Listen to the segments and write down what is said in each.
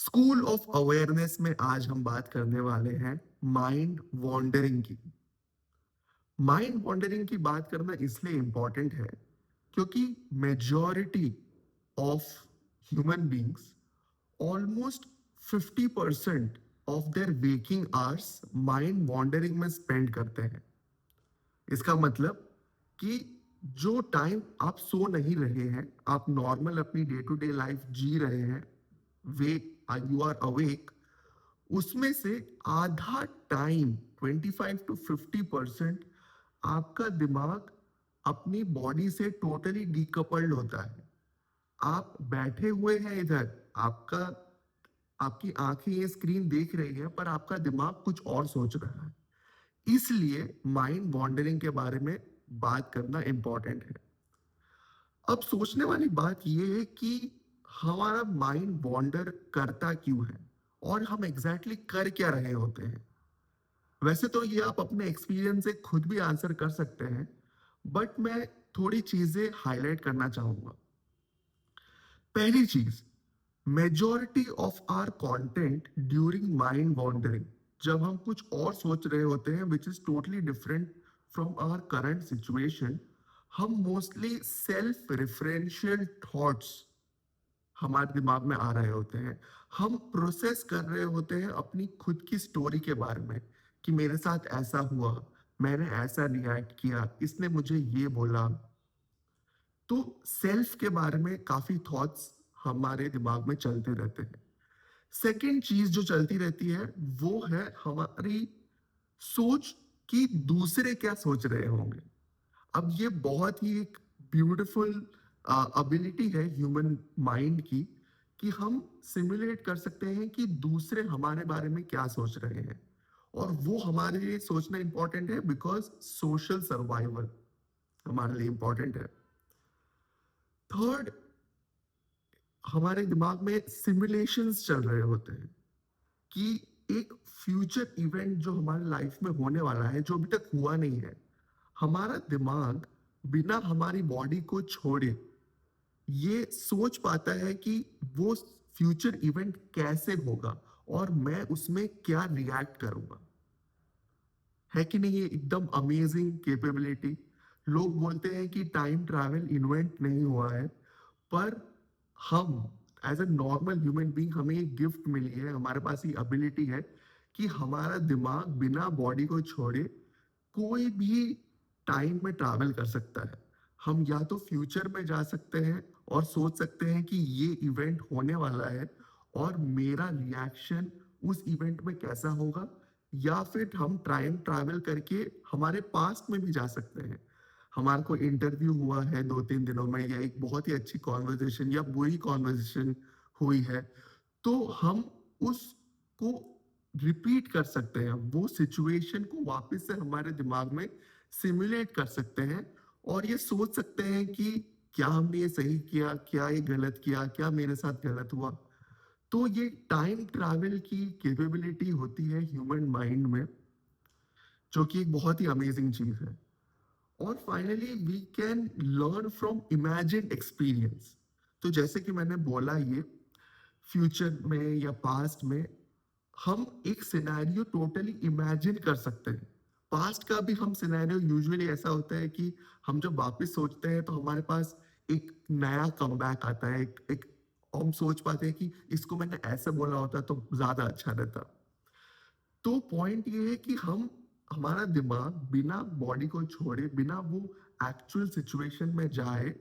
School of awareness में आज हम बात करने वाले हैं माइंड वॉन्डरिंग की। माइंड वॉन्डरिंग की बात करना इसलिए इंपॉर्टेंट है क्योंकि majority of human beings almost 50% of their waking hours mind wandering में स्पेंड करते हैं। इसका मतलब कि जो टाइम आप सो नहीं रहे हैं, आप नॉर्मल अपनी डे टू डे लाइफ जी रहे हैं, वे यू आर अवेक, उसमें से आधा टाइम 25 to 50% आपका दिमाग अपनी बॉडी से टोटली डीकपल्ड होता है। आप बैठे हुए हैं इधर, आपका आपकी आंखें ये स्क्रीन देख रही है, पर आपका दिमाग कुछ और सोच रहा है। इसलिए माइंड वॉन्डरिंग के बारे में बात करना इंपॉर्टेंट है। अब सोचने वाली बात यह है कि हमारा माइंड वॉन्डर करता क्यों है और हम एग्जैक्टली कर क्या रहे होते हैं। वैसे तो ये आप अपने एक्सपीरियंस से खुद भी आंसर कर सकते हैं, बट मैं थोड़ी चीजें हाईलाइट करना चाहूंगा। पहली चीज, majority of our content during mind wandering, जब हम कुछ और सोच रहे होते हैं which is totally different from our current situation, हम मोस्टली सेल्फ रेफरेंशियल थॉट्स हमारे दिमाग में आ रहे होते हैं। हम प्रोसेस कर रहे होते हैं अपनी खुद की स्टोरी के बारे में कि मेरे साथ ऐसा हुआ, मैंने ऐसा रिएक्ट किया, इसने मुझे ये बोला। तो सेल्फ के बारे में काफी थॉट्स हमारे दिमाग में चलते रहते हैं। सेकेंड चीज जो चलती रहती है वो है हमारी सोच कि दूसरे क्या सोच रहे होंगे। अब ये बहुत ही एक ब्यूटीफुल एबिलिटी है ह्यूमन माइंड की कि हम सिमुलेट कर सकते हैं कि दूसरे हमारे बारे में क्या सोच रहे हैं, और वो हमारे लिए सोचना इंपॉर्टेंट है बिकॉज सोशल सर्वाइवल हमारे लिए इंपॉर्टेंट है। थर्ड, हमारे दिमाग में सिमुलेशंस चल रहे होते हैं कि एक फ्यूचर इवेंट जो हमारे लाइफ में होने वाला है, जो अभी तक हुआ नहीं है, हमारा दिमाग बिना हमारी बॉडी को छोड़े ये सोच पाता है कि वो फ्यूचर इवेंट कैसे होगा और मैं उसमें क्या रिएक्ट करूंगा। है कि नहीं? ये एकदम अमेजिंग कैपेबिलिटी। लोग बोलते हैं कि टाइम ट्रैवल इन्वेंट नहीं हुआ है, पर हम as a normal human being, हमें एक गिफ्ट मिली है, हमारे पास ये एबिलिटी है कि हमारा दिमाग बिना बॉडी को छोड़े कोई भी टाइम में ट्रैवल कर सकता है। हम या तो फ्यूचर में जा सकते हैं और सोच सकते हैं कि ये इवेंट होने वाला है और मेरा रिएक्शन उस इवेंट में कैसा होगा, या फिर हम टाइम ट्रैवल करके हमारे पास्ट में भी जा सकते हैं। हमारा कोई इंटरव्यू हुआ है 2-3 दिनों में, या एक बहुत ही अच्छी कॉन्वर्जेशन या बुरी कॉन्वर्जेशन हुई है, तो हम उसको रिपीट कर सकते हैं, वो सिचुएशन को वापस से हमारे दिमाग में सिमुलेट कर सकते हैं और ये सोच सकते हैं कि क्या हमने ये सही किया, क्या ये गलत किया, क्या मेरे साथ गलत हुआ। तो ये टाइम ट्रैवल की कैपेबिलिटी होती है ह्यूमन माइंड में, जो कि एक बहुत ही अमेजिंग चीज है। और finally we can learn from imagine experience. तो जैसे कि मैंने बोला, ये फ्यूचर में या पास्ट में हम एक सिनेरियो टोटली इमेजिन कर सकते हैं। पास्ट का भी हम सिनेरियो यूजुअली ऐसा होता है कि हम जब वापस सोचते हैं तो हमारे पास एक नया कमबैक आता है, एक हम सोच पाते हैं कि इसको मैंने ऐसे बोला होता तो ज्यादा अच्छा रहता। तो पॉइंट ये है कि हम हमारा दिमाग बिना बॉडी को छोड़े, बिना वो एक्चुअल सिचुएशन में जाए,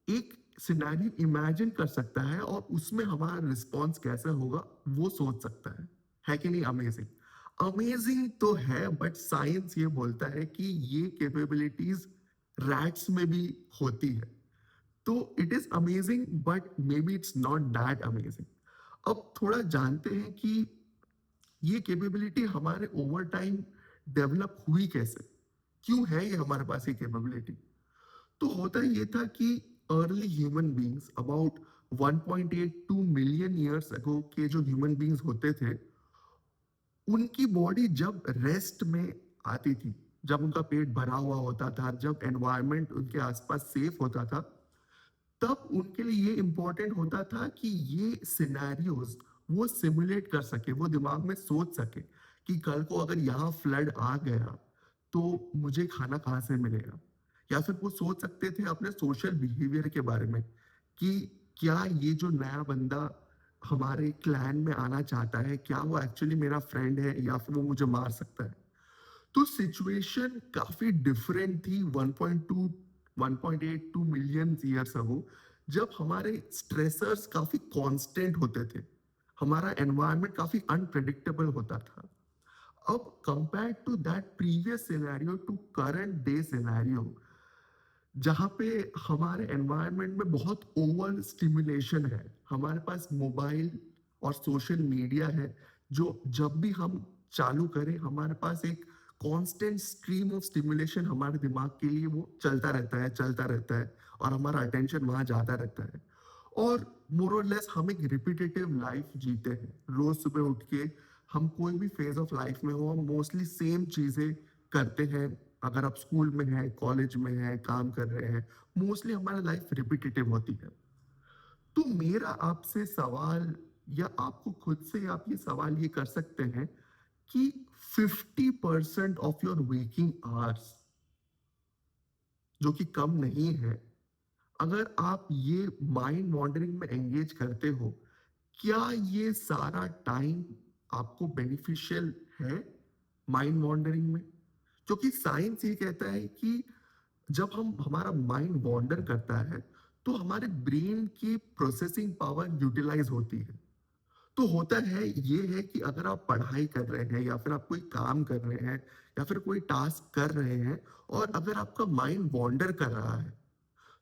एक सिनेरियो इमेजिन कर सकता है और उसमें हमारा रिस्पॉन्स कैसा होगा वो सोच सकता है कि नहीं? अमेजिंग। अमेजिंग तो है, बट साइंस ये बोलता है कि ये कैपेबिलिटीज रैट्स में भी होती है। तो it is amazing, but may be it's not that amazing. अब थोड़ा जानते हैं कि ये कैपेबिलिटी हमारे ओवर टाइम डेवलप हुई कैसे, क्यों है ये हमारे पास ये कैपेबिलिटी। तो होता ये था कि early human beings about 1.82 million years ago के जो ह्यूमन बींग्स होते थे, उनकी बॉडी जब रेस्ट में आती थी, जब उनका पेट भरा हुआ होता था, जब एनवायरनमेंट उनके आसपास सेफ होता था, तब उनके लिए ये इंपॉर्टेंट होता था कि ये सिनेरियोज वो सिमुलेट कर सके, वो दिमाग में सोच सके कि कल को अगर यहाँ फ्लड आ गया तो मुझे खाना कहाँ से मिलेगा। या फिर वो सोच सकते थे अपने सोशल बिहेवियर के बारे में कि क्या ये जो नया बंदा हमारे क्लैन में आना चाहता है, क्या वो एक्चुअली मेरा फ्रेंड है या फिर वो मुझे मार सकता है। तो सिचुएशन काफी डिफरेंट थी 1.2 1.82 मिलियन ईयर्स अगो, जब हमारे स्ट्रेसर्स काफी कांस्टेंट होते थे, हमारा एनवायरनमेंट काफी अनप्रेडिक्टेबल होता था। अब compare to that previous scenario to current day scenario, जहाँ पे हमारे एनवायरनमेंट में बहुत ओवर स्टिमुलेशन है, हमारे पास मोबाइल और सोशल मीडिया है, जो जब भी हम चालू करें हमारे पास एक कांस्टेंट स्ट्रीम ऑफ स्टिमुलेशन हमारे दिमाग के लिए वो चलता रहता है, चलता रहता है, और हमारा अटेंशन वहां जाता रहता है। और मोर और लेस हम एक रिपीटेटिव लाइफ जीते हैं, रोज सुबह उठ के हम कोई भी फेज ऑफ लाइफ में हो, हम मोस्टली सेम चीजें करते हैं। अगर आप स्कूल में हैं, कॉलेज में हैं, काम कर रहे हैं, मोस्टली हमारा लाइफ रिपीटेटिव होती है। तो मेरा आपसे सवाल, या आपको खुद से आप ये सवाल ये कर सकते हैं कि 50% ऑफ योर वेकिंग आवर्स, जो कि कम नहीं है, अगर आप ये माइंड वॉन्डरिंग में एंगेज करते हो, क्या ये सारा टाइम आपको बेनिफिशियल है माइंड वॉन्डरिंग में? क्योंकि साइंस ये कहता है कि जब हम हमारा माइंड वॉन्डर करता है तो हमारे ब्रेन की प्रोसेसिंग पावर यूटिलाइज होती है। तो होता है ये है कि अगर आप पढ़ाई कर रहे हैं या फिर आप कोई काम कर रहे हैं या फिर कोई टास्क कर रहे हैं, और अगर आपका माइंड वॉन्डर कर रहा है,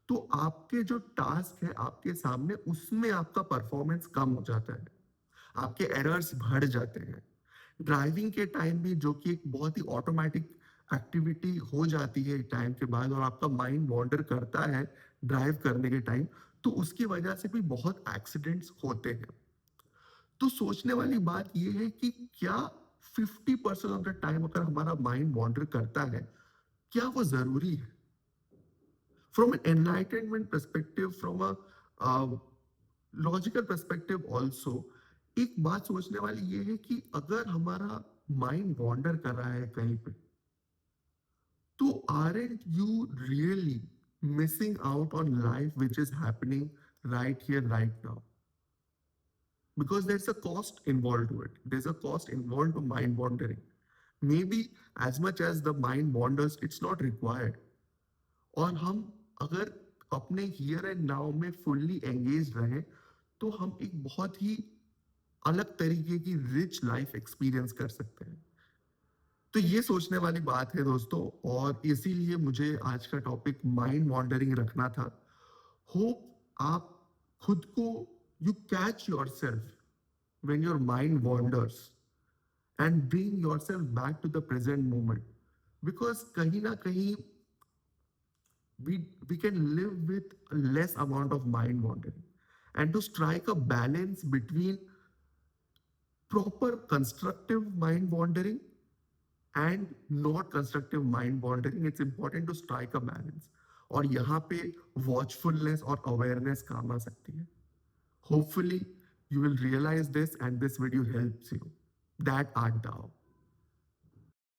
तो आपके जो टास्क है आपके सामने, उसमें आपका परफॉर्मेंस कम हो जाता है, आपके एरर्स बढ़ जाते हैं। ड्राइविंग के टाइम भी, जो कि एक बहुत ही ऑटोमेटिक एक्टिविटी हो जाती है टाइम के बाद, और आपका माइंड वॉन्डर करता है ड्राइव करने के टाइम, तो उसकी वजह से भी बहुत एक्सीडेंट्स होते हैं। तो सोचने वाली बात यह है कि क्या 50% ऑफ द टाइम अगर हमारा माइंड वॉन्डर करता है, क्या वो जरूरी है? From an enlightenment perspective, from a logical perspective also, एक बात सोचने वाली ये है कि अगर हमारा माइंड वॉन्डर कर रहा है कहीं पे, तो aren't you really missing out on life which is happening right here, right now? Because there's a cost involved to it. There's a cost involved to mind wandering. Maybe as much as the mind wanders, it's not required. और हम अगर अपने here and now में fully engage रहें, तो हम एक बहुत ही अलग तरीके की रिच लाइफ एक्सपीरियंस कर सकते हैं। तो ये सोचने वाली बात है दोस्तों, और इसीलिए मुझे आज का टॉपिक माइंड वॉन्डरिंग रखना था। होप आप खुद को, you catch your self when your mind wanders and bring yourself back to the present moment, because kahin na kahin we can live with less amount of mind wandering, and to strike a balance between proper constructive mind wandering and not constructive mind wandering, it's important to strike a balance, और यहाँ पे वॉचफुलनेस और awareness काम आ सकती है। Hopefully, you will realize this and this video helps you. That art Dao.